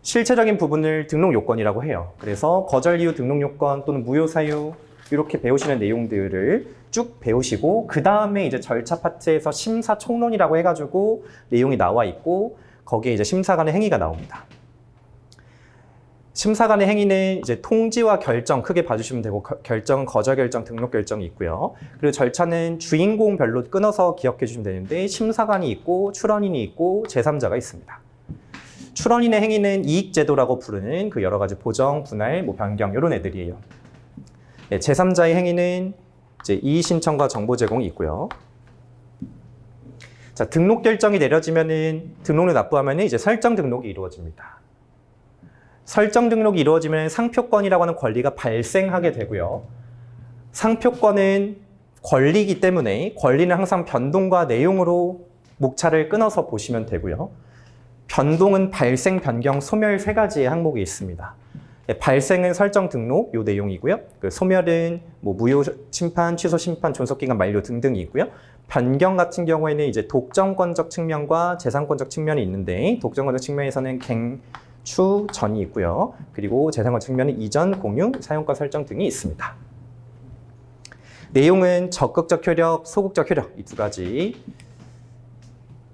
실체적인 부분을 등록 요건이라고 해요. 그래서 거절 이유 등록 요건 또는 무효 사유 이렇게 배우시는 내용들을 쭉 배우시고 그 다음에 이제 절차 파트에서 심사 총론이라고 해가지고 내용이 나와 있고 거기에 이제 심사관의 행위가 나옵니다. 심사관의 행위는 이제 통지와 결정 크게 봐주시면 되고 결정은 거절 결정, 등록 결정이 있고요. 그리고 절차는 주인공별로 끊어서 기억해 주시면 되는데 심사관이 있고 출원인이 있고 제3자가 있습니다. 출원인의 행위는 이익제도라고 부르는 그 여러 가지 보정, 분할, 뭐 변경 이런 애들이에요. 네, 제3자의 행위는 이제 이의신청과 정보 제공이 있고요. 자, 등록 결정이 내려지면은 등록료 납부하면은 이제 설정 등록이 이루어집니다. 설정 등록이 이루어지면 상표권이라고 하는 권리가 발생하게 되고요. 상표권은 권리이기 때문에 권리는 항상 변동과 내용으로 목차를 끊어서 보시면 되고요. 변동은 발생, 변경, 소멸 세 가지의 항목이 있습니다. 발생은 설정 등록 요 내용이고요. 그 소멸은 뭐 무효 심판, 취소 심판, 존속 기간 만료 등등이 있고요. 변경 같은 경우에는 이제 독점권적 측면과 재산권적 측면이 있는데 독점권적 측면에서는 갱추 전이 있고요. 그리고 재산권 측면은 이전, 공유, 사용권 설정 등이 있습니다. 내용은 적극적 효력, 소극적 효력 이 두 가지.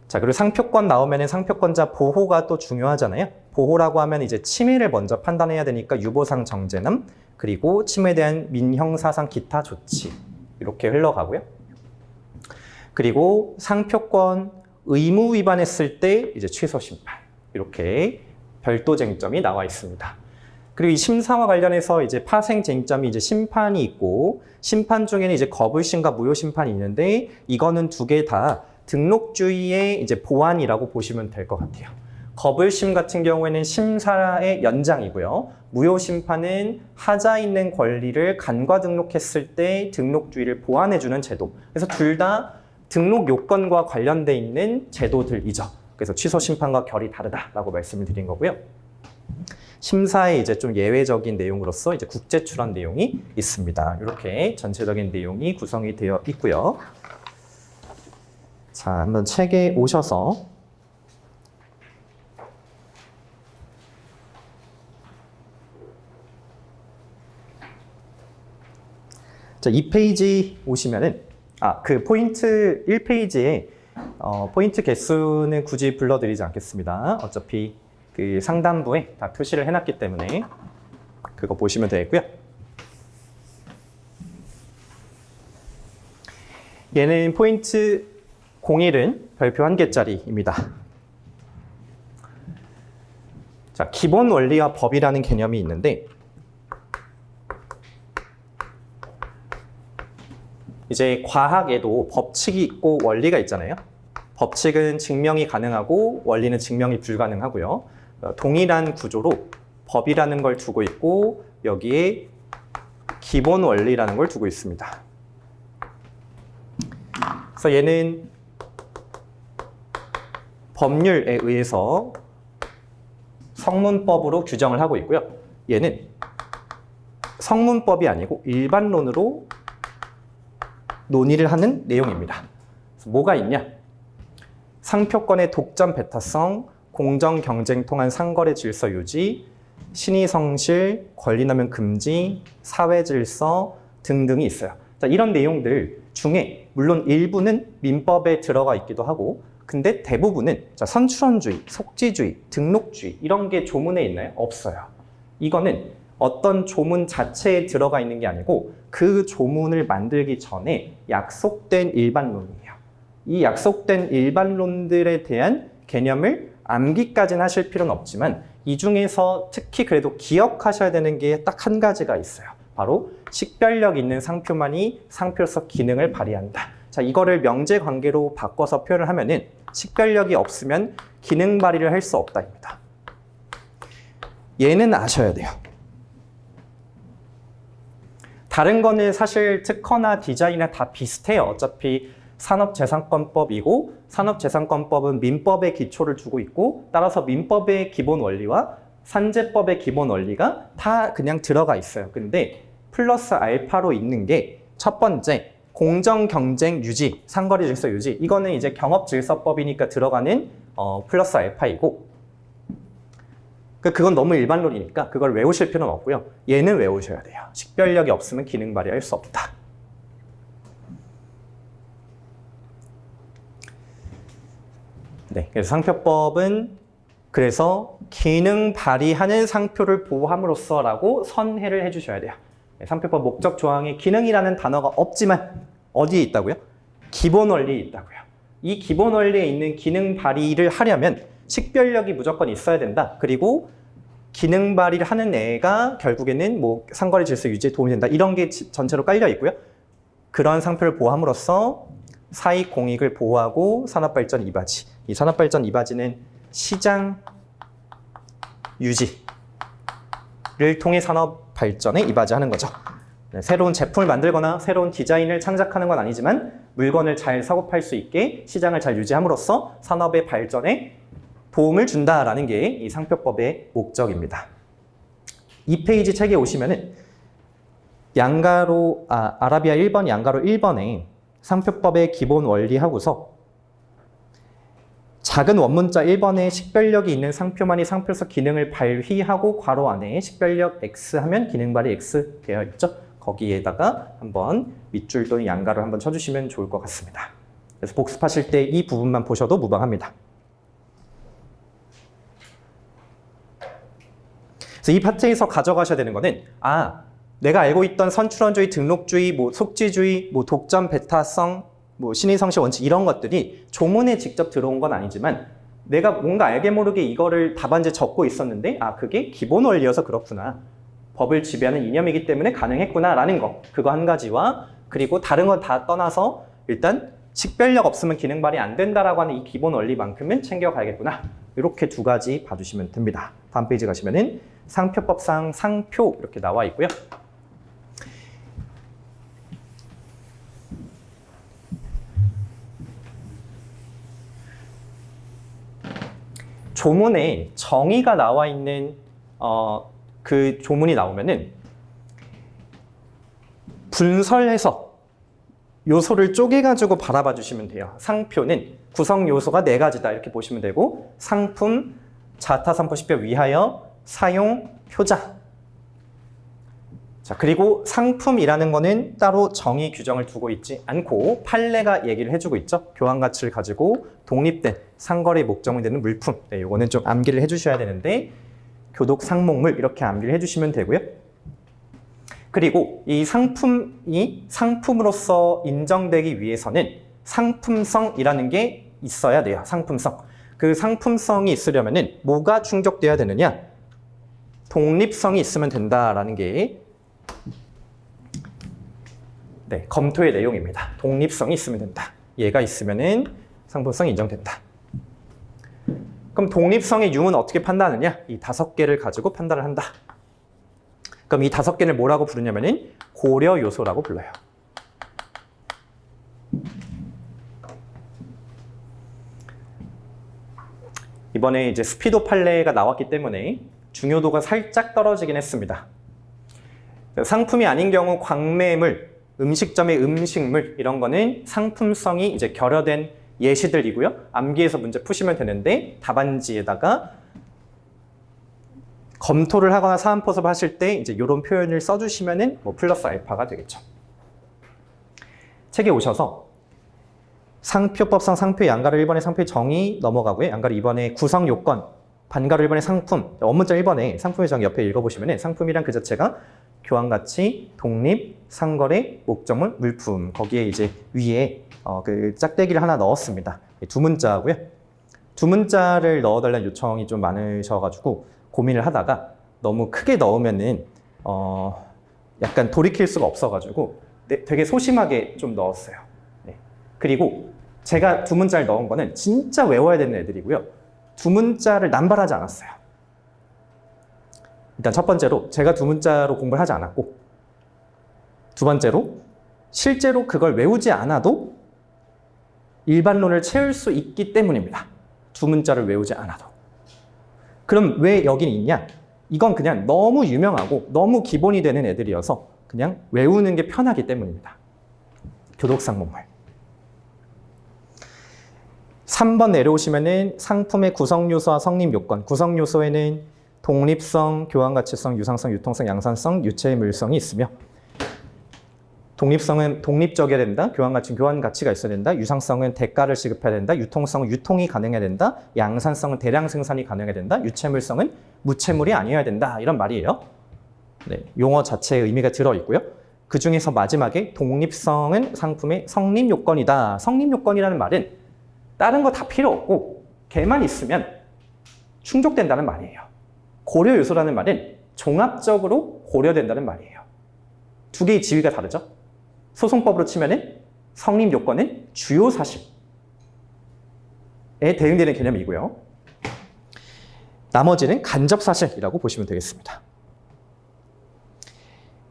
자, 그리고 상표권 나오면은 상표권자 보호가 또 중요하잖아요. 보호라고 하면 이제 침해를 먼저 판단해야 되니까 유보상 정제남, 그리고 침해에 대한 민형사상 기타 조치 이렇게 흘러가고요. 그리고 상표권 의무 위반했을 때 이제 취소 심판 이렇게 별도 쟁점이 나와 있습니다. 그리고 이 심사와 관련해서 이제 파생 쟁점이 이제 심판이 있고 심판 중에는 이제 거불심과 무효 심판이 있는데 이거는 두 개 다 등록주의의 이제 보완이라고 보시면 될 것 같아요. 거불심 같은 경우에는 심사의 연장이고요. 무효 심판은 하자 있는 권리를 간과 등록했을 때 등록주의를 보완해주는 제도. 그래서 둘 다 등록 요건과 관련돼 있는 제도들이죠. 그래서 취소 심판과 결이 다르다라고 말씀을 드린 거고요. 심사의 이제 좀 예외적인 내용으로서 이제 국제 출원 내용이 있습니다. 이렇게 전체적인 내용이 구성이 되어 있고요. 자, 한번 책에 오셔서 자, 2페이지 오시면은 그 포인트 1페이지에 포인트 개수는 굳이 불러드리지 않겠습니다. 어차피 그 상단부에 다 표시를 해놨기 때문에 그거 보시면 되겠고요. 얘는 포인트 01은 별표 1개짜리입니다. 자, 기본 원리와 법이라는 개념이 있는데 이제 과학에도 법칙이 있고 원리가 있잖아요. 법칙은 증명이 가능하고 원리는 증명이 불가능하고요. 동일한 구조로 법이라는 걸 두고 있고 여기에 기본 원리라는 걸 두고 있습니다. 그래서 얘는 법률에 의해서 성문법으로 규정을 하고 있고요. 얘는 성문법이 아니고 일반론으로 논의를 하는 내용입니다. 그래서 뭐가 있냐? 상표권의 독점 배타성, 공정 경쟁 통한 상거래 질서 유지, 신의 성실, 권리남용 금지, 사회 질서 등등이 있어요. 자, 이런 내용들 중에 물론 일부는 민법에 들어가 있기도 하고 근데 대부분은 자, 선출원주의, 속지주의, 등록주의 이런 게 조문에 있나요? 없어요. 이거는 어떤 조문 자체에 들어가 있는 게 아니고 그 조문을 만들기 전에 약속된 일반론이에요. 이 약속된 일반론들에 대한 개념을 암기까지는 하실 필요는 없지만 이 중에서 특히 그래도 기억하셔야 되는 게 딱 한 가지가 있어요. 바로 식별력 있는 상표만이 상표로서 기능을 발휘한다. 자, 이거를 명제 관계로 바꿔서 표현을 하면은 식별력이 없으면 기능 발휘를 할 수 없다입니다. 얘는 아셔야 돼요. 다른 거는 사실 특허나 디자인이나 다 비슷해요. 어차피 산업재산권법이고 산업재산권법은 민법의 기초를 두고 있고 따라서 민법의 기본 원리와 산재법의 기본 원리가 다 그냥 들어가 있어요. 근데 플러스 알파로 있는 게 첫 번째 공정 경쟁 유지, 상거래 질서 유지 이거는 이제 경업질서법이니까 들어가는 플러스 알파이고 그건 너무 일반론이니까 그걸 외우실 필요는 없고요. 얘는 외우셔야 돼요. 식별력이 없으면 기능 발휘할 수 없다. 네, 그래서 상표법은 그래서 기능 발휘하는 상표를 보호함으로써라고 선회를 해주셔야 돼요. 상표법 목적 조항에 기능이라는 단어가 없지만 어디에 있다고요? 기본 원리에 있다고요. 이 기본 원리에 있는 기능 발휘를 하려면 식별력이 무조건 있어야 된다. 그리고 기능 발휘를 하는 애가 결국에는 뭐 상거래 질서 유지에 도움이 된다. 이런 게 전체로 깔려 있고요. 그런 상표를 보호함으로써 사익 공익을 보호하고 산업발전 이바지. 이 산업발전 이바지는 시장 유지를 통해 산업 발전에 이바지하는 거죠. 새로운 제품을 만들거나 새로운 디자인을 창작하는 건 아니지만 물건을 잘 사고 팔 수 있게 시장을 잘 유지함으로써 산업의 발전에 도움을 준다라는 게 이 상표법의 목적입니다. 이 페이지 책에 오시면은 아라비아 1번, 양가로 1번에 상표법의 기본 원리하고서 작은 원문자 1번에 식별력이 있는 상표만이 상표로서 기능을 발휘하고 괄호 안에 식별력 X 하면 기능 발휘 X 되어 있죠. 거기에다가 한번 밑줄 또는 양가를 한번 쳐주시면 좋을 것 같습니다. 그래서 복습하실 때 이 부분만 보셔도 무방합니다. 그래서 이 파트에서 가져가셔야 되는 거는 내가 알고 있던 선출원주의, 등록주의, 속지주의, 독점, 배타성, 신의성시 원칙 이런 것들이 조문에 직접 들어온 건 아니지만 내가 뭔가 알게 모르게 이거를 답안지에 적고 있었는데 그게 기본 원리여서 그렇구나. 법을 지배하는 이념이기 때문에 가능했구나 라는 거. 그거 한 가지와 그리고 다른 건 다 떠나서 일단 식별력 없으면 기능 발휘 안 된다라고 하는 이 기본 원리만큼은 챙겨가야겠구나. 이렇게 두 가지 봐주시면 됩니다. 다음 페이지 가시면은 상표법상 상표 이렇게 나와 있고요. 조문에 정의가 나와 있는 그 조문이 나오면은 분설해서 요소를 쪼개가지고 바라봐 주시면 돼요. 상표는 구성 요소가 4가지다 이렇게 보시면 되고 상품, 자타상품 식별 위하여, 사용, 표자. 자, 그리고 상품이라는 거는 따로 정의 규정을 두고 있지 않고 판례가 얘기를 해주고 있죠. 교환 가치를 가지고 독립된 상거래 목적이 되는 물품. 네, 이거는 좀 암기를 해주셔야 되는데 교독 상목물 이렇게 암기를 해주시면 되고요. 그리고 이 상품이 상품으로서 인정되기 위해서는 상품성이라는 게 있어야 돼요. 상품성. 그 상품성이 있으려면은 뭐가 충족돼야 되느냐? 독립성이 있으면 된다라는 게 검토의 내용입니다. 독립성이 있으면 된다. 얘가 있으면은 상품성이 인정된다. 그럼 독립성의 유무는 어떻게 판단하느냐? 이 5개를 가지고 판단을 한다. 그럼 이 5개를 뭐라고 부르냐면은 고려 요소라고 불러요. 이번에 이제 스피도 판례가 나왔기 때문에 중요도가 살짝 떨어지긴 했습니다. 상품이 아닌 경우 광매물, 음식점의 음식물 이런 거는 상품성이 이제 결여된 예시들이고요. 암기해서 문제 푸시면 되는데 답안지에다가 검토를 하거나 사안포섭 하실 때 이제 이런 표현을 써주시면은 플러스 알파가 되겠죠. 책에 오셔서 상표법상 상표 양가로 1번에 상표의 정의 넘어가고요. 양가로 2번에 구성 요건, 반가로 1번에 상품, 원문자 1번에 상품의 정의 옆에 읽어보시면은 상품이란 그 자체가 교환가치, 독립, 상거래, 목적물, 물품 거기에 이제 위에 그 짝대기를 하나 넣었습니다. 2문자고요. 2문자를 넣어달라는 요청이 좀 많으셔가지고 고민을 하다가 너무 크게 넣으면은 약간 돌이킬 수가 없어가지고 되게 소심하게 좀 넣었어요. 네. 그리고 제가 2문자를 넣은 거는 진짜 외워야 되는 애들이고요. 2문자를 남발하지 않았어요. 일단 첫 번째로 제가 2문자로 공부를 하지 않았고, 두 번째로 실제로 그걸 외우지 않아도 일반론을 채울 수 있기 때문입니다. 2문자를 외우지 않아도. 그럼 왜 여긴 있냐? 이건 그냥 너무 유명하고 너무 기본이 되는 애들이어서 그냥 외우는 게 편하기 때문입니다. 교독상목물. 3번 내려오시면은 상품의 구성요소와 성립요건. 구성요소에는 독립성, 교환가치성, 유상성, 유통성, 양산성, 유체물성이 있으며 독립성은 독립적이어야 된다. 교환가치는 교환가치가 있어야 된다. 유상성은 대가를 지급해야 된다. 유통성은 유통이 가능해야 된다. 양산성은 대량 생산이 가능해야 된다. 유체물성은 무체물이 아니어야 된다. 이런 말이에요. 네, 용어 자체의 의미가 들어있고요. 그 중에서 마지막에 독립성은 상품의 성립요건이다. 성립요건이라는 말은 다른 거 다 필요 없고 걔만 있으면 충족된다는 말이에요. 고려 요소라는 말은 종합적으로 고려된다는 말이에요. 두 개의 지위가 다르죠. 소송법으로 치면은 성립 요건은 주요 사실에 대응되는 개념이고요. 나머지는 간접 사실이라고 보시면 되겠습니다.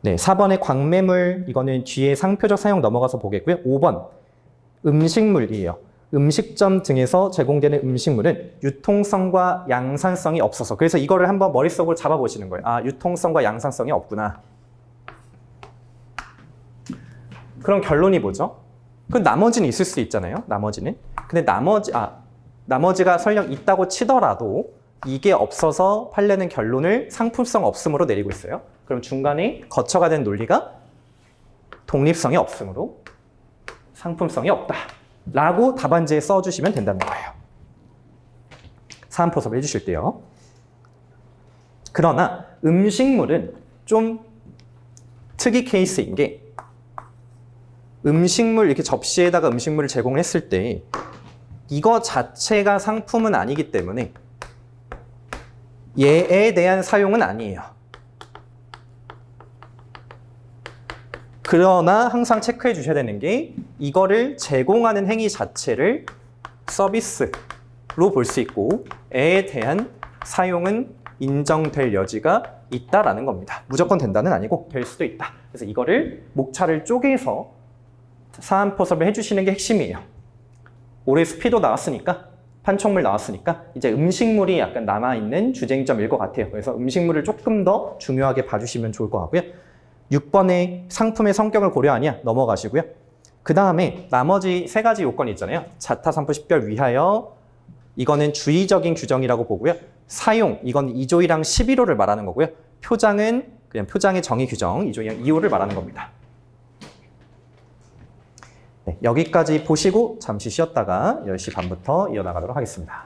네, 4번의 광매물, 이거는 뒤에 상표적 사용 넘어가서 보겠고요. 5번 음식물이에요. 음식점 등에서 제공되는 음식물은 유통성과 양산성이 없어서. 그래서 이거를 한번 머릿속으로 잡아보시는 거예요. 아, 유통성과 양산성이 없구나. 그럼 결론이 뭐죠? 그 나머지는 있을 수 있잖아요. 나머지는. 근데 나머지가 설령 있다고 치더라도 이게 없어서 판례는 결론을 상품성 없음으로 내리고 있어요. 그럼 중간에 거쳐가 된 논리가 독립성이 없으므로 상품성이 없다 라고 답안지에 써주시면 된다는 거예요. 사안포섭을 해주실 때요. 그러나 음식물은 좀 특이 케이스인 게 음식물 이렇게 접시에다가 음식물을 제공했을 때 이거 자체가 상품은 아니기 때문에 얘에 대한 사용은 아니에요. 그러나 항상 체크해 주셔야 되는 게 이거를 제공하는 행위 자체를 서비스로 볼 수 있고 애에 대한 사용은 인정될 여지가 있다라는 겁니다. 무조건 된다는 아니고 될 수도 있다. 그래서 이거를 목차를 쪼개서 사안포섭을 해주시는 게 핵심이에요. 올해 수피도 나왔으니까 판촉물 나왔으니까 이제 음식물이 약간 남아있는 주쟁점일 것 같아요. 그래서 음식물을 조금 더 중요하게 봐주시면 좋을 것 같고요. 6번에 상품의 성격을 고려하냐 넘어가시고요. 그 다음에 나머지 3가지 요건이 있잖아요. 자타, 산품, 식별 위하여 이거는 주의적인 규정이라고 보고요. 사용, 이건 2조이랑 11호를 말하는 거고요. 표장은 그냥 표장의 정의 규정 2조이랑 2호를 말하는 겁니다. 네, 여기까지 보시고 잠시 쉬었다가 10시 반부터 이어나가도록 하겠습니다.